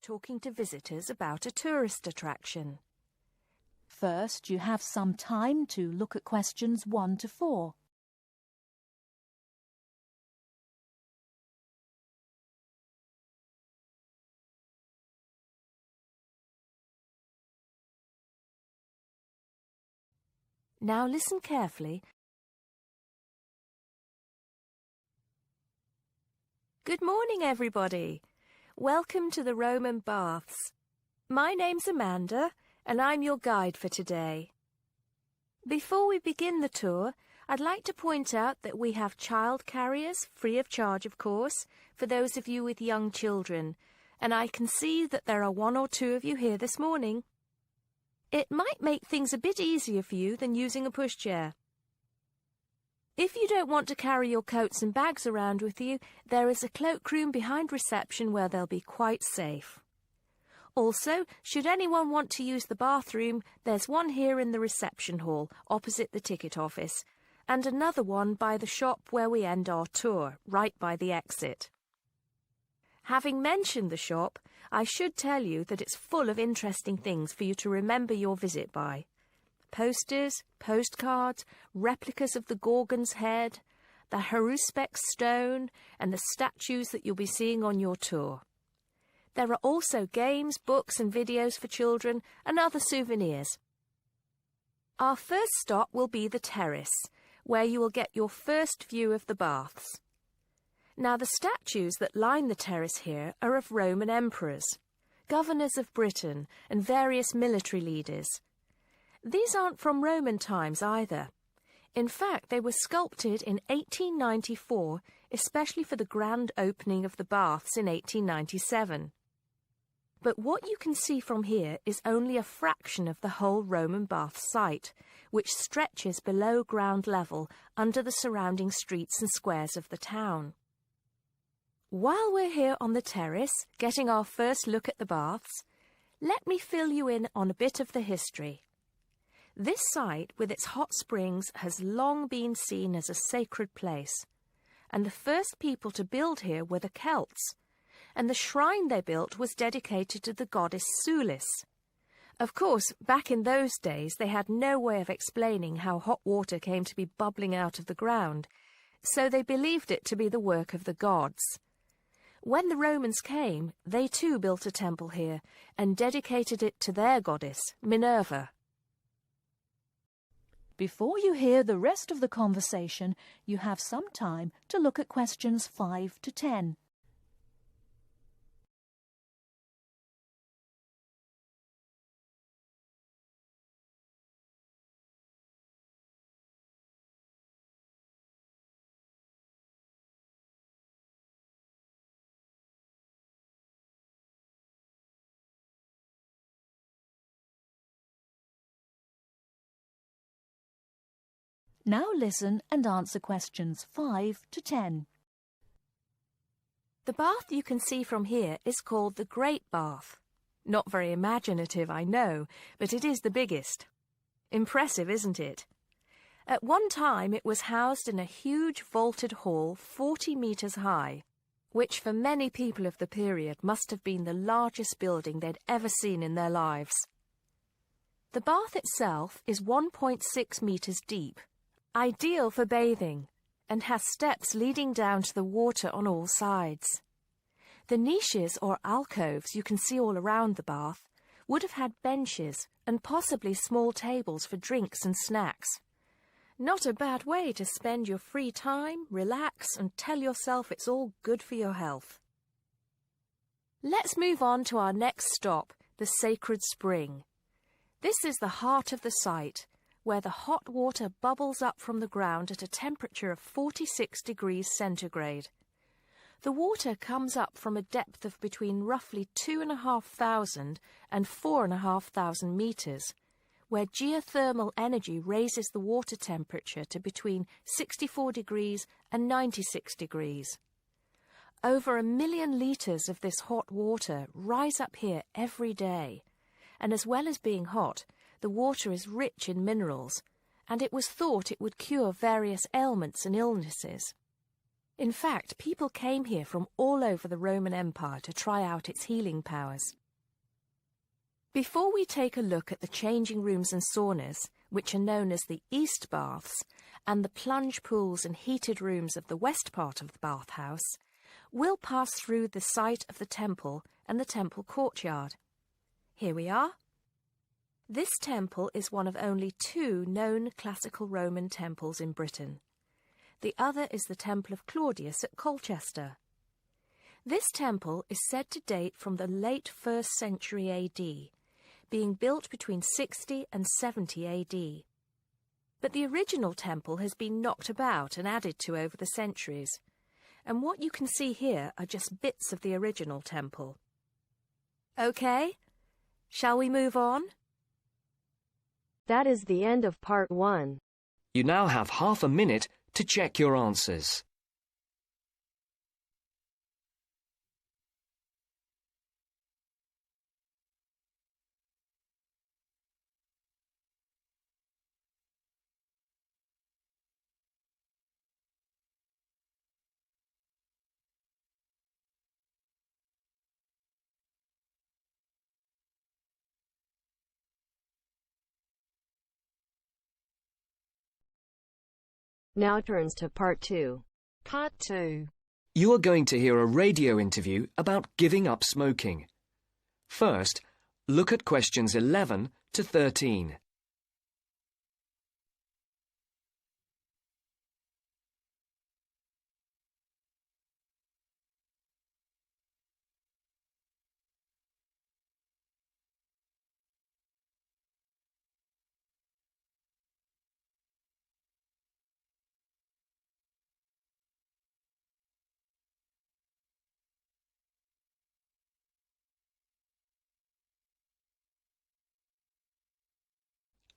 talking to visitors about a tourist attraction. First, you have some time to look at questions 1 to 4. Now listen carefully. Good morning, everybody. Welcome to the Roman Baths. My name's Amanda, and I'm your guide for today. Before we begin the tour, I'd like to point out that we have child carriers, free of charge, of course, for those of you with young children, and I can see that there are 1 or 2 of you here this morning. It might make things a bit easier for you than using a pushchair. If you don't want to carry your coats and bags around with you, there is a cloakroom behind reception where they'll be quite safe. Also, should anyone want to use the bathroom, there's one here in the reception hall, opposite the ticket office, and another one by the shop where we end our tour, right by the exit. Having mentioned the shop, I should tell you that it's full of interesting things for you to remember your visit by. Posters, postcards, replicas of the Gorgon's head, the Haruspex stone, and the statues that you'll be seeing on your tour. There are also games, books and videos for children and other souvenirs. Our first stop will be the terrace, where you will get your first view of the baths. Now, the statues that line the terrace here are of Roman emperors, governors of Britain and various military leaders. These aren't from Roman times either. In fact, they were sculpted in 1894, especially for the grand opening of the baths in 1897. But what you can see from here is only a fraction of the whole Roman bath site, which stretches below ground level under the surrounding streets and squares of the town. While we're here on the terrace, getting our first look at the baths, let me fill you in on a bit of the history. This site, with its hot springs, has long been seen as a sacred place, and the first people to build here were the Celts, and the shrine they built was dedicated to the goddess Sulis. Of course, back in those days they had no way of explaining how hot water came to be bubbling out of the ground, so they believed it to be the work of the gods. When the Romans came, they too built a temple here and dedicated it to their goddess, Minerva. Before you hear the rest of the conversation, you have some time to look at questions 5 to 10. Now listen and answer questions 5 to 10. The bath you can see from here is called the Great Bath. Not very imaginative, I know, but it is the biggest. Impressive, isn't it? At one time it was housed in a huge vaulted hall 40 metres high, which for many people of the period must have been the largest building they'd ever seen in their lives. The bath itself is 1.6 metres deep, ideal for bathing, and has steps leading down to the water on all sides. The niches or alcoves you can see all around the bath would have had benches and possibly small tables for drinks and snacks. Not a bad way to spend your free time, relax, and tell yourself it's all good for your health. Let's move on to our next stop, the Sacred Spring. This is the heart of the site, where the hot water bubbles up from the ground at a temperature of 46 degrees centigrade. The water comes up from a depth of between roughly 2,500 and 4,500 metres, where geothermal energy raises the water temperature to between 64 degrees and 96 degrees. Over 1 million litres of this hot water rise up here every day, and as well as being hot, the water is rich in minerals, and it was thought it would cure various ailments and illnesses. In fact, people came here from all over the Roman Empire to try out its healing powers. Before we take a look at the changing rooms and saunas, which are known as the east baths, and the plunge pools and heated rooms of the west part of the bathhouse, we'll pass through the site of the temple and the temple courtyard. Here we are. This temple is one of only 2 known classical Roman temples in Britain. The other is the Temple of Claudius at Colchester. This temple is said to date from the late 1st century AD, being built between 60 and 70 AD. But the original temple has been knocked about and added to over the centuries, and what you can see here are just bits of the original temple. OK, shall we move on? That is the end of part 1. You now have half a minute to check your answers. Now turns to part 2. Part 2. You are going to hear a radio interview about giving up smoking. First, look at questions 11 to 13.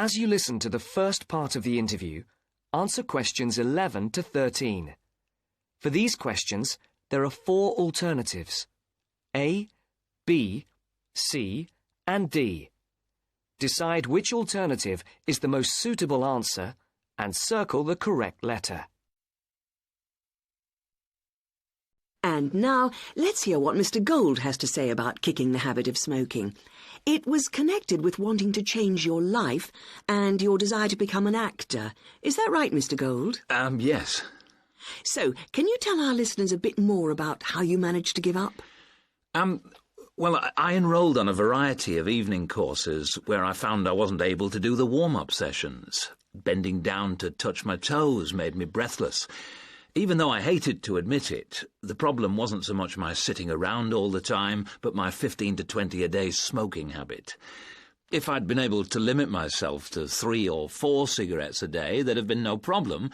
As you listen to the first part of the interview, answer questions 11 to 13. For these questions, there are 4 alternatives: A, B, C, and D. Decide which alternative is the most suitable answer and circle the correct letter. And now, let's hear what Mr. Gold has to say about kicking the habit of smoking. It was connected with wanting to change your life and your desire to become an actor. Is that right, Mr. Gold? Yes. So, can you tell our listeners a bit more about how you managed to give up? Well, I enrolled on a variety of evening courses where I found I wasn't able to do the warm-up sessions. Bending down to touch my toes made me breathless. Even though I hated to admit it, the problem wasn't so much my sitting around all the time, but my 15 to 20 a day smoking habit. If I'd been able to limit myself to 3 or 4 cigarettes a day, there'd have been no problem,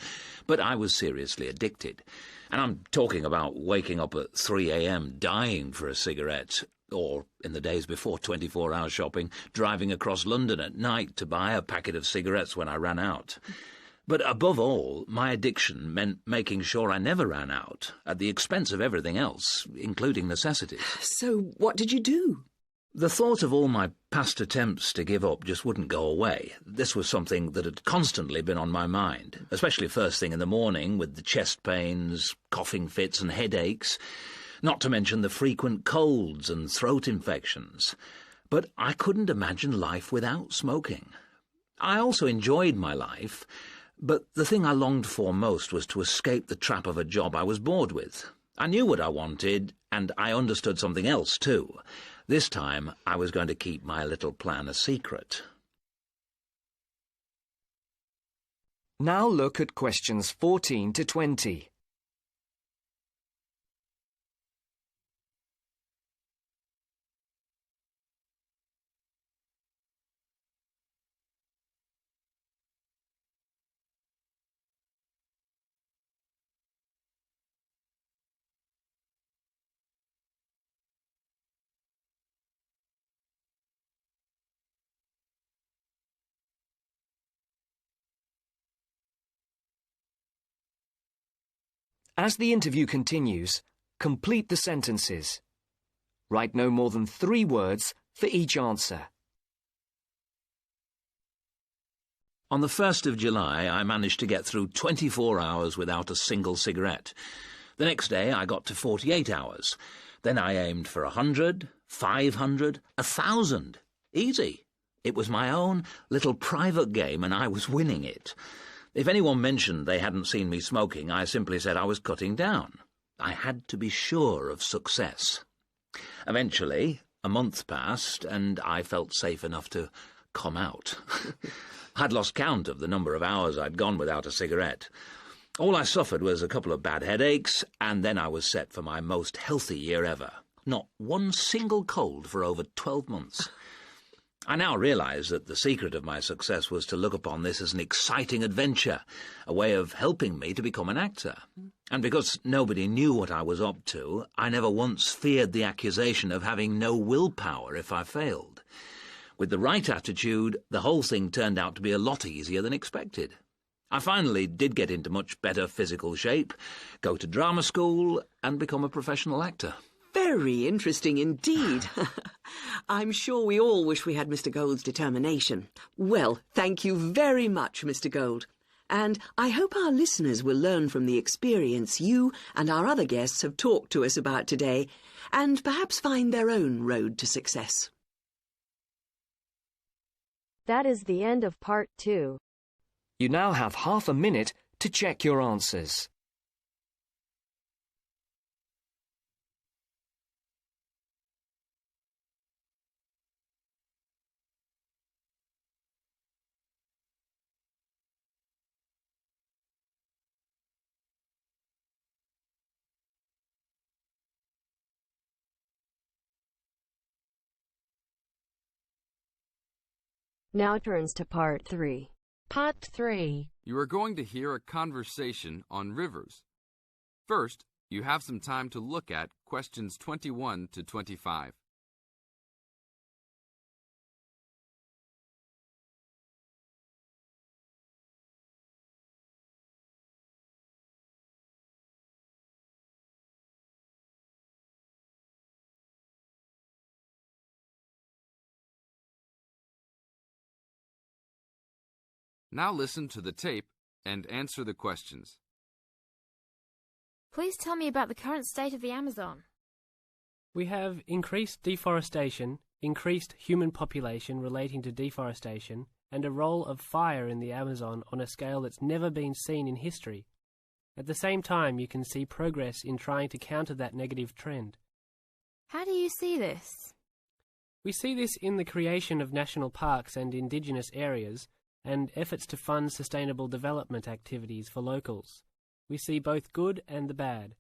but I was seriously addicted. And I'm talking about waking up at 3 a.m. dying for a cigarette, or, in the days before 24-hour shopping, driving across London at night to buy a packet of cigarettes when I ran out. But above all, my addiction meant making sure I never ran out, at the expense of everything else, including necessities. So, what did you do? The thought of all my past attempts to give up just wouldn't go away. This was something that had constantly been on my mind, especially first thing in the morning with the chest pains, coughing fits and headaches, not to mention the frequent colds and throat infections. But I couldn't imagine life without smoking. I also enjoyed my life, but the thing I longed for most was to escape the trap of a job I was bored with. I knew what I wanted, and I understood something else too. This time, I was going to keep my little plan a secret. Now look at questions 14 to 20. As the interview continues, complete the sentences. Write no more than 3 words for each answer. On the 1st of July, I managed to get through 24 hours without a single cigarette. The next day, I got to 48 hours. Then I aimed for 100, 500, 1,000. Easy. It was my own little private game and I was winning it. If anyone mentioned they hadn't seen me smoking, I simply said I was cutting down. I had to be sure of success. Eventually, a month passed and I felt safe enough to come out. I'd lost count of the number of hours I'd gone without a cigarette. All I suffered was a couple of bad headaches, and then I was set for my most healthy year ever. Not one single cold for over 12 months. I now realise that the secret of my success was to look upon this as an exciting adventure, a way of helping me to become an actor. And because nobody knew what I was up to, I never once feared the accusation of having no willpower if I failed. With the right attitude, the whole thing turned out to be a lot easier than expected. I finally did get into much better physical shape, go to drama school, and become a professional actor. Very interesting indeed. I'm sure we all wish we had Mr. Gould's determination. Well, thank you very much, Mr. Gould. And I hope our listeners will learn from the experience you and our other guests have talked to us about today, and perhaps find their own road to success. That is the end of part 2. You now have half a minute to check your answers. Now turns to part 3. Part 3. You are going to hear a conversation on rivers. First, you have some time to look at questions 21 to 25. Now listen to the tape and answer the questions. Please tell me about the current state of the Amazon. We have increased deforestation, increased human population relating to deforestation, and a role of fire in the Amazon on a scale that's never been seen in history. At the same time, you can see progress in trying to counter that negative trend. How do you see this? We see this in the creation of national parks and indigenous areas, and efforts to fund sustainable development activities for locals. We see both good and the bad,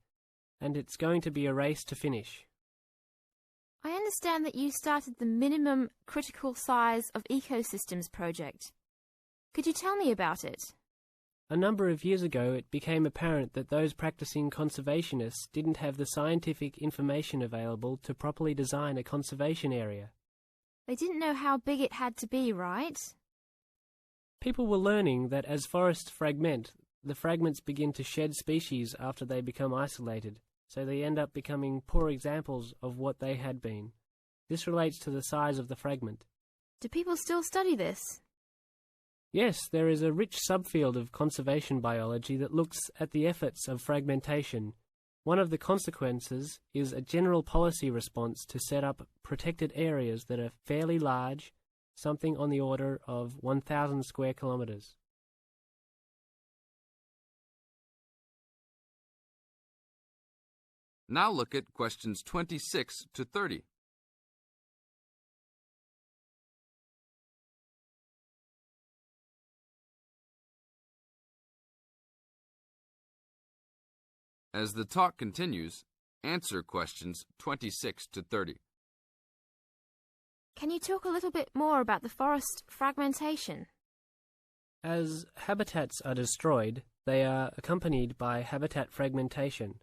and it's going to be a race to finish. I understand that you started the Minimum Critical Size of Ecosystems project. Could you tell me about it? A number of years ago, it became apparent that those practicing conservationists didn't have the scientific information available to properly design a conservation area. They didn't know how big it had to be, right? People were learning that as forests fragment, the fragments begin to shed species after they become isolated, so they end up becoming poor examples of what they had been. This relates to the size of the fragment. Do people still study this? Yes, there is a rich subfield of conservation biology that looks at the efforts of fragmentation. One of the consequences is a general policy response to set up protected areas that are fairly large, something on the order of 1,000 square kilometres. Now look at questions 26 to 30. As the talk continues, answer questions 26 to 30. Can you talk a little bit more about the forest fragmentation? As habitats are destroyed, they are accompanied by habitat fragmentation.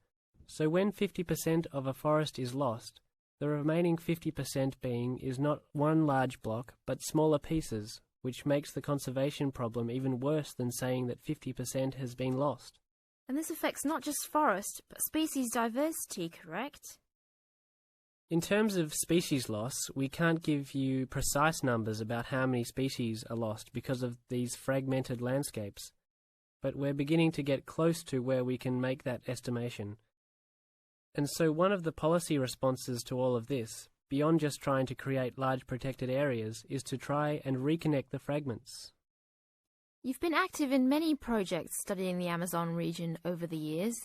So when 50% of a forest is lost, the remaining 50% being is not one large block, but smaller pieces, which makes the conservation problem even worse than saying that 50% has been lost. And this affects not just forest, but species diversity, correct? In terms of species loss, we can't give you precise numbers about how many species are lost because of these fragmented landscapes, but we're beginning to get close to where we can make that estimation. And so one of the policy responses to all of this, beyond just trying to create large protected areas, is to try and reconnect the fragments. You've been active in many projects studying the Amazon region over the years.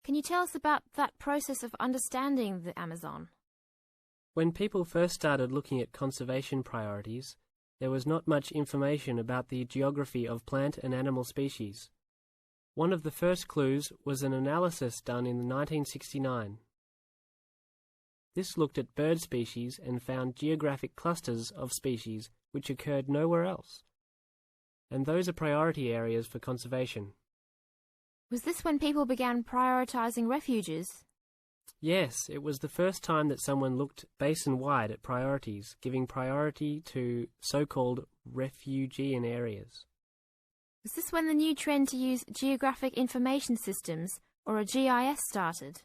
Can you tell us about that process of understanding the Amazon? When people first started looking at conservation priorities, there was not much information about the geography of plant and animal species. One of the first clues was an analysis done in 1969. This looked at bird species and found geographic clusters of species which occurred nowhere else. And those are priority areas for conservation. Was this when people began prioritizing refuges? Yes, it was the first time that someone looked basin-wide at priorities, giving priority to so-called refugean areas. Was this when the new trend to use geographic information systems, or a GIS, started?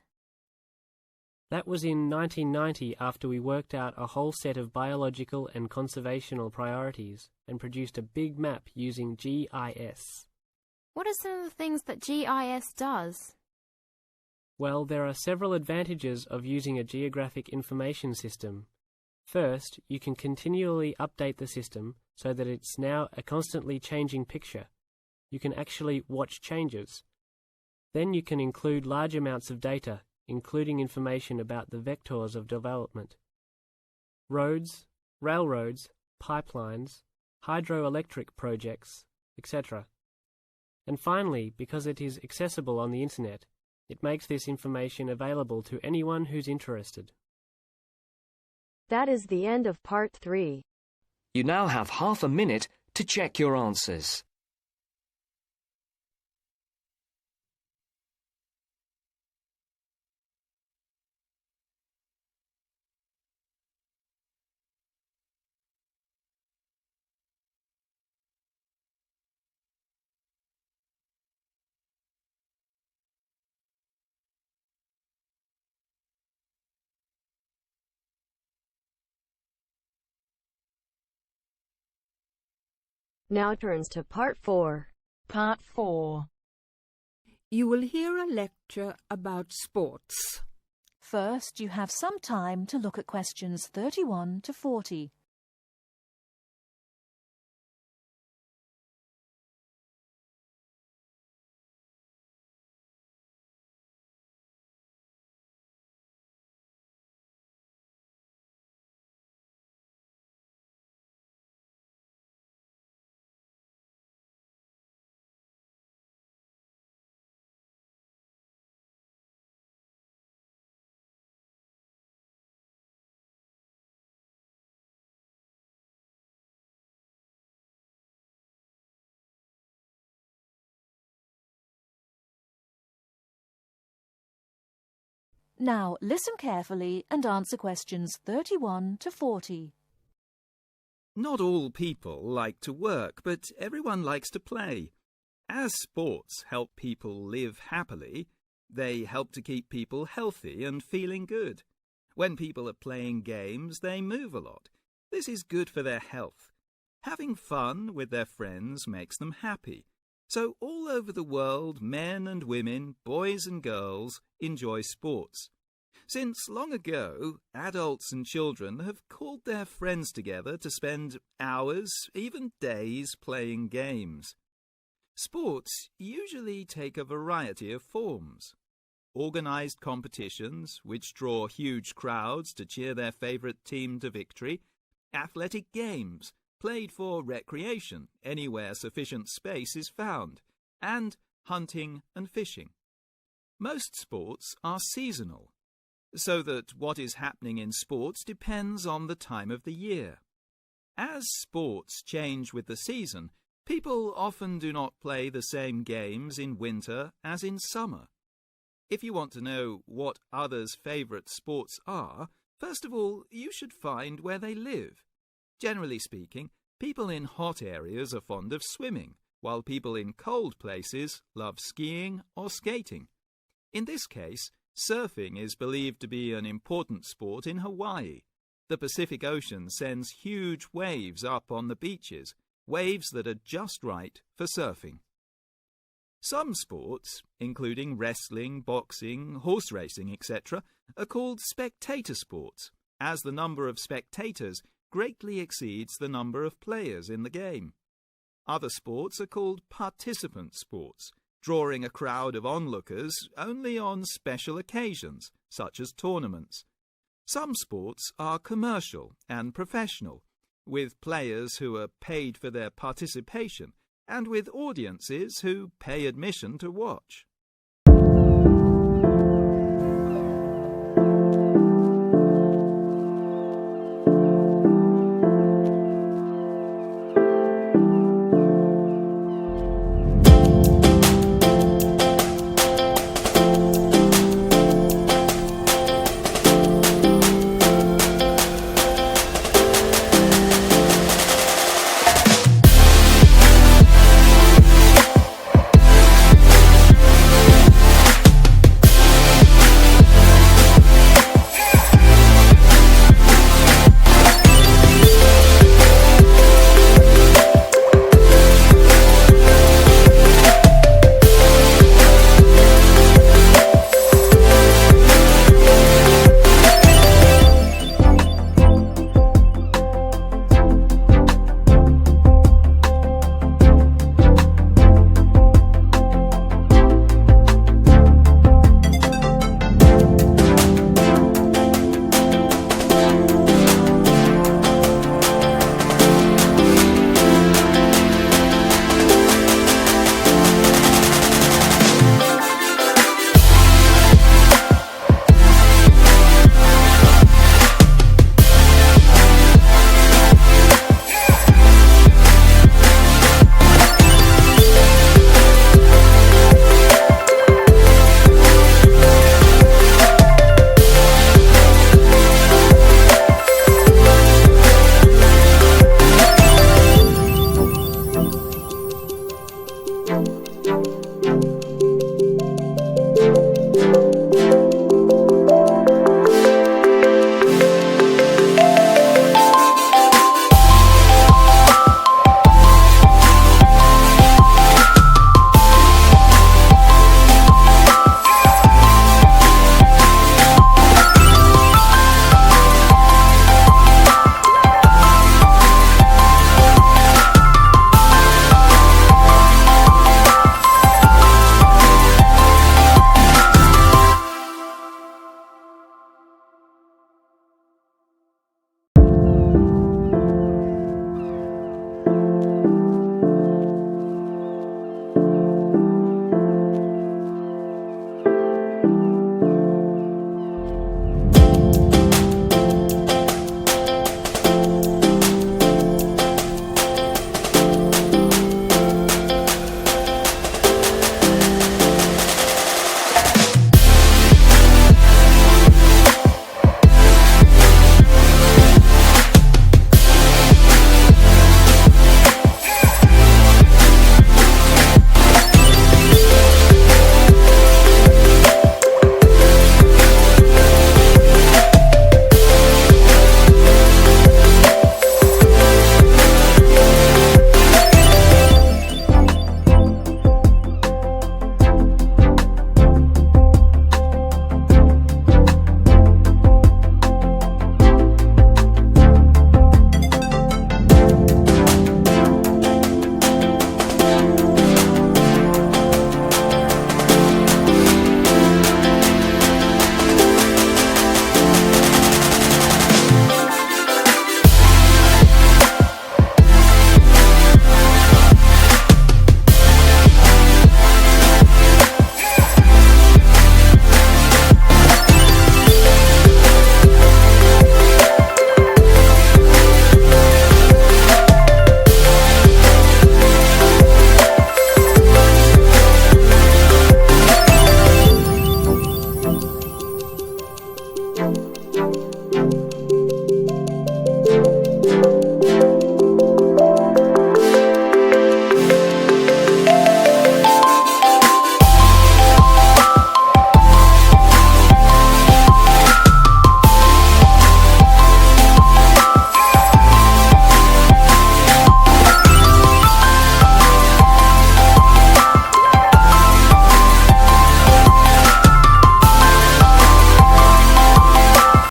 That was in 1990 after we worked out a whole set of biological and conservational priorities and produced a big map using GIS. What are some of the things that GIS does? Well, there are several advantages of using a geographic information system. First, you can continually update the system so that it's now a constantly changing picture. You can actually watch changes. Then you can include large amounts of data, including information about the vectors of development. Roads, railroads, pipelines, hydroelectric projects, etc. And finally, because it is accessible on the internet, it makes this information available to anyone who's interested. That is the end of part 3. You now have half a minute to check your answers. Now turns to part 4. Part 4. You will hear a lecture about sports. First, you have some time to look at questions 31 to 40. Now listen carefully and answer questions 31 to 40. Not all people like to work, but everyone likes to play. As sports help people live happily, they help to keep people healthy and feeling good. When people are playing games, they move a lot. This is good for their health. Having fun with their friends makes them happy. So all over the world, men and women, boys and girls, enjoy sports. Since long ago, adults and children have called their friends together to spend hours, even days, playing games. Sports usually take a variety of forms. Organised competitions, which draw huge crowds to cheer their favourite team to victory. Athletic games, played for recreation, anywhere sufficient space is found, and hunting and fishing. Most sports are seasonal, so that what is happening in sports depends on the time of the year. As sports change with the season, people often do not play the same games in winter as in summer. If you want to know what others' favourite sports are, first of all, you should find where they live. Generally speaking, people in hot areas are fond of swimming, while people in cold places love skiing or skating. In this case, surfing is believed to be an important sport in Hawaii. The Pacific Ocean sends huge waves up on the beaches, waves that are just right for surfing. Some sports, including wrestling, boxing, horse racing, etc., are called spectator sports, as the number of spectators greatly exceeds the number of players in the game. Other sports are called participant sports, drawing a crowd of onlookers only on special occasions, such as tournaments. Some sports are commercial and professional, with players who are paid for their participation and with audiences who pay admission to watch.